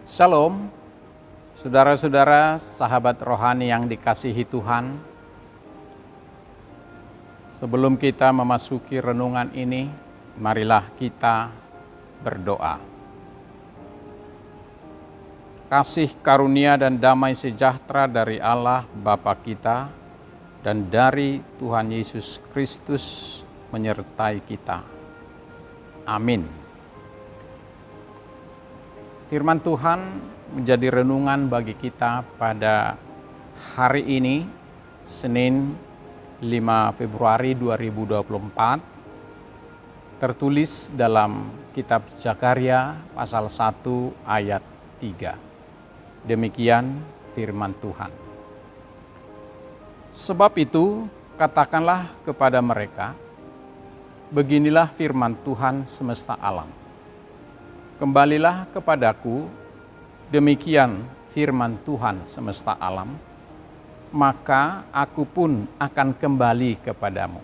Shalom, saudara-saudara, sahabat rohani yang dikasihi Tuhan. Sebelum kita memasuki renungan ini, marilah kita berdoa. Kasih karunia dan damai sejahtera dari Allah Bapa kita dan dari Tuhan Yesus Kristus menyertai kita. Amin. Firman Tuhan menjadi renungan bagi kita pada hari ini, Senin 5 Februari 2024, tertulis dalam kitab Zakaria pasal 1 ayat 3. Demikian firman Tuhan. Sebab itu, katakanlah kepada mereka, beginilah firman Tuhan semesta alam. Kembalilah kepadaku, demikian firman Tuhan semesta alam, maka aku pun akan kembali kepadamu.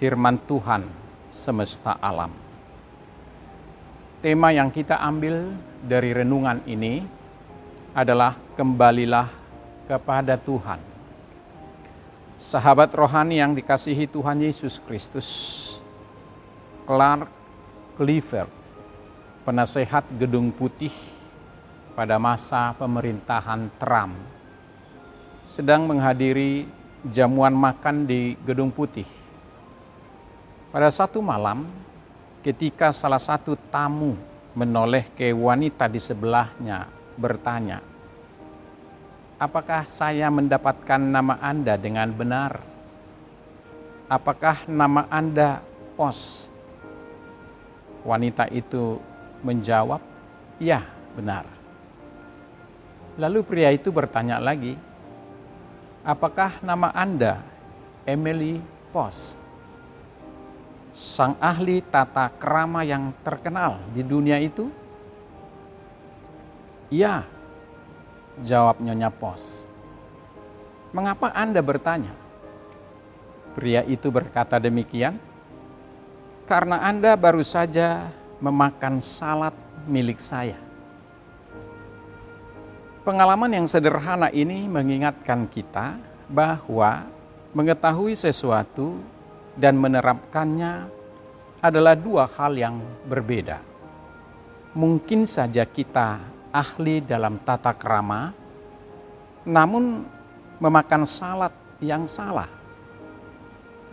Firman Tuhan semesta alam. Tema yang kita ambil dari renungan ini adalah kembalilah kepada Tuhan. Sahabat rohani yang dikasihi Tuhan Yesus Kristus, Clark Clifford, penasehat Gedung Putih pada masa pemerintahan Trump, sedang menghadiri jamuan makan di Gedung Putih. Pada satu malam, ketika salah satu tamu menoleh ke wanita di sebelahnya bertanya, "Apakah saya mendapatkan nama Anda dengan benar? Apakah nama Anda Pos?" Wanita itu menjawab, "Ya, benar." Lalu pria itu bertanya lagi, "Apakah nama Anda Emily Post, sang ahli tata krama yang terkenal di dunia itu?" "Ya," jawab Nyonya Post. "Mengapa Anda bertanya?" Pria itu berkata demikian, "Karena Anda baru saja memakan salad milik saya." Pengalaman yang sederhana ini mengingatkan kita bahwa mengetahui sesuatu dan menerapkannya adalah dua hal yang berbeda. Mungkin saja kita ahli dalam tata krama, namun memakan salad yang salah.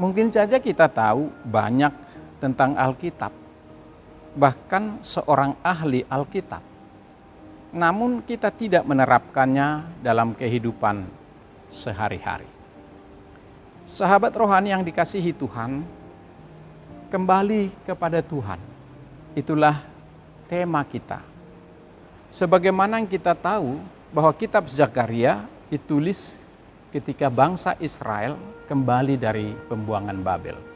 Mungkin saja kita tahu banyak tentang Alkitab, bahkan seorang ahli Alkitab, namun kita tidak menerapkannya dalam kehidupan sehari-hari. Sahabat rohani yang dikasihi Tuhan, kembali kepada Tuhan. Itulah tema kita. Sebagaimana yang kita tahu bahwa kitab Zakaria ditulis ketika bangsa Israel kembali dari pembuangan Babel.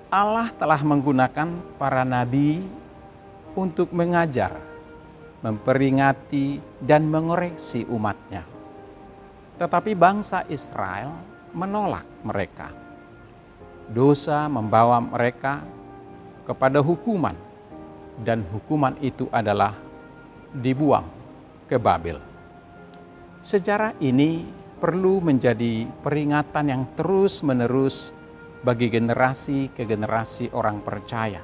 Allah telah menggunakan para nabi untuk mengajar, memperingati, dan mengoreksi umatnya. Tetapi bangsa Israel menolak mereka. Dosa membawa mereka kepada hukuman, dan hukuman itu adalah dibuang ke Babel. Sejarah ini perlu menjadi peringatan yang terus-menerus bagi generasi ke generasi orang percaya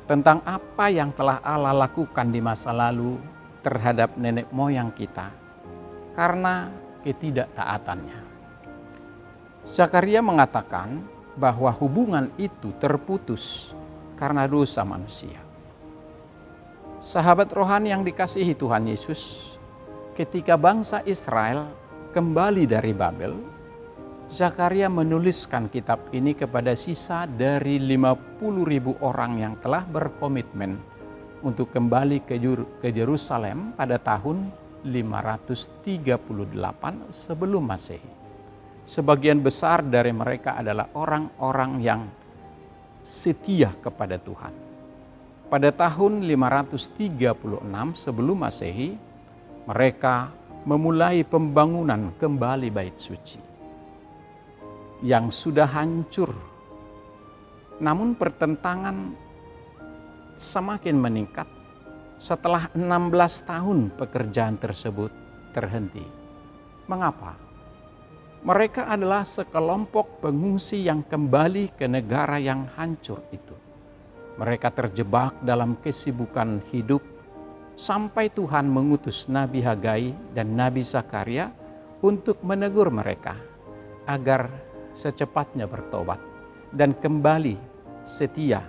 tentang apa yang telah Allah lakukan di masa lalu terhadap nenek moyang kita karena ketidaktaatannya. Zakaria mengatakan bahwa hubungan itu terputus karena dosa manusia. Sahabat rohani yang dikasihi Tuhan Yesus, ketika bangsa Israel kembali dari Babel, Zakaria menuliskan kitab ini kepada sisa dari 50.000 orang yang telah berkomitmen untuk kembali ke Yerusalem pada tahun 538 sebelum Masehi. Sebagian besar dari mereka adalah orang-orang yang setia kepada Tuhan. Pada tahun 536 sebelum Masehi, mereka memulai pembangunan kembali Bait Suci yang sudah hancur. Namun pertentangan semakin meningkat setelah 16 tahun pekerjaan tersebut terhenti. Mengapa? Mereka adalah sekelompok pengungsi yang kembali ke negara yang hancur itu. Mereka terjebak dalam kesibukan hidup sampai Tuhan mengutus Nabi Hagai dan Nabi Zakaria untuk menegur mereka agar secepatnya bertobat dan kembali setia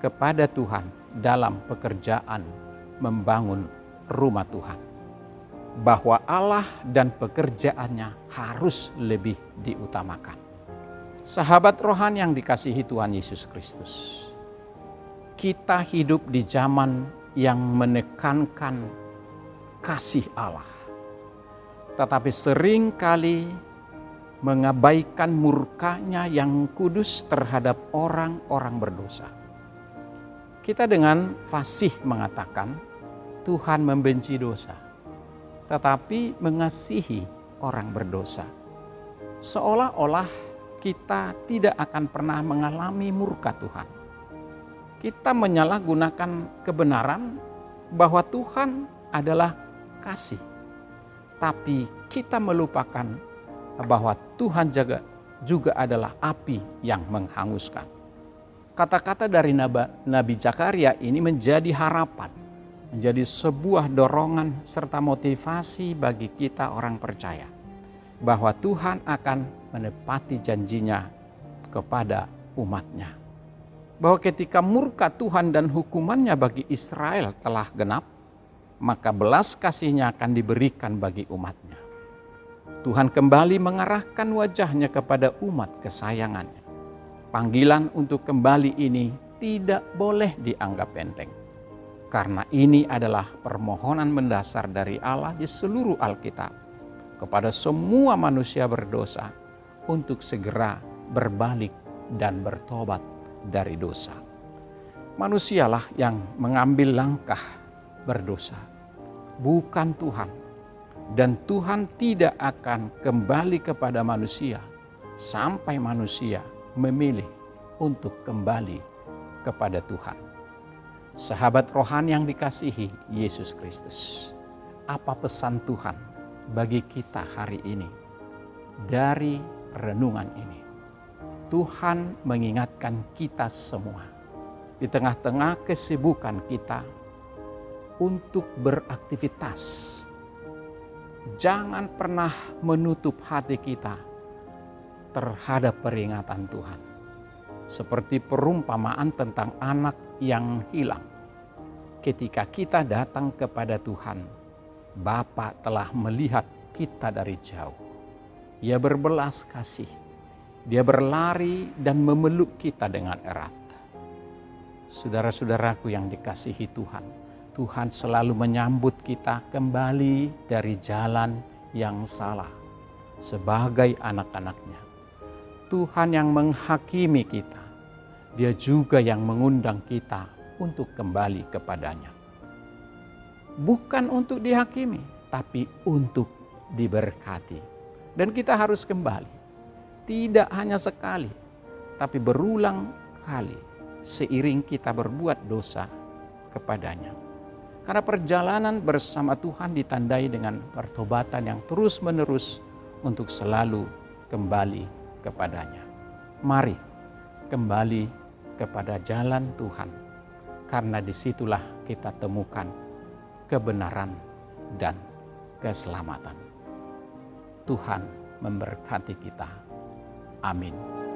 kepada Tuhan dalam pekerjaan membangun rumah Tuhan. Bahwa Allah dan pekerjaannya harus lebih diutamakan. Sahabat rohani yang dikasihi Tuhan Yesus Kristus, kita hidup di zaman yang menekankan kasih Allah, tetapi seringkali mengabaikan murkanya yang kudus terhadap orang-orang berdosa. Kita dengan fasih mengatakan Tuhan membenci dosa, tetapi mengasihi orang berdosa. Seolah-olah kita tidak akan pernah mengalami murka Tuhan. Kita menyalahgunakan kebenaran bahwa Tuhan adalah kasih, tapi kita melupakan bahwa Tuhan juga adalah api yang menghanguskan. Kata-kata dari Nabi Zakaria ini menjadi harapan, menjadi sebuah dorongan serta motivasi bagi kita orang percaya bahwa Tuhan akan menepati janjinya kepada umatnya. Bahwa ketika murka Tuhan dan hukumannya bagi Israel telah genap, maka belas kasihnya akan diberikan bagi umatnya. Tuhan kembali mengarahkan wajahnya kepada umat kesayangannya. Panggilan untuk kembali ini tidak boleh dianggap enteng. Karena ini adalah permohonan mendasar dari Allah di seluruh Alkitab kepada semua manusia berdosa untuk segera berbalik dan bertobat dari dosa. Manusialah yang mengambil langkah berdosa, bukan Tuhan. Dan Tuhan tidak akan kembali kepada manusia sampai manusia memilih untuk kembali kepada Tuhan. Sahabat rohani yang dikasihi Yesus Kristus, apa pesan Tuhan bagi kita hari ini dari renungan ini? Tuhan mengingatkan kita semua di tengah-tengah kesibukan kita untuk beraktivitas. Jangan pernah menutup hati kita terhadap peringatan Tuhan. Seperti perumpamaan tentang anak yang hilang. Ketika kita datang kepada Tuhan, Bapa telah melihat kita dari jauh. Ia berbelas kasih. Dia berlari dan memeluk kita dengan erat. Saudara-saudaraku yang dikasihi Tuhan, Tuhan selalu menyambut kita kembali dari jalan yang salah sebagai anak-anaknya. Tuhan yang menghakimi kita, Dia juga yang mengundang kita untuk kembali kepadanya. Bukan untuk dihakimi, tapi untuk diberkati. Dan kita harus kembali. Tidak hanya sekali, tapi berulang kali seiring kita berbuat dosa kepadanya. Karena perjalanan bersama Tuhan ditandai dengan pertobatan yang terus-menerus untuk selalu kembali kepadanya. Mari kembali kepada jalan Tuhan, karena disitulah kita temukan kebenaran dan keselamatan. Tuhan memberkati kita. Amin.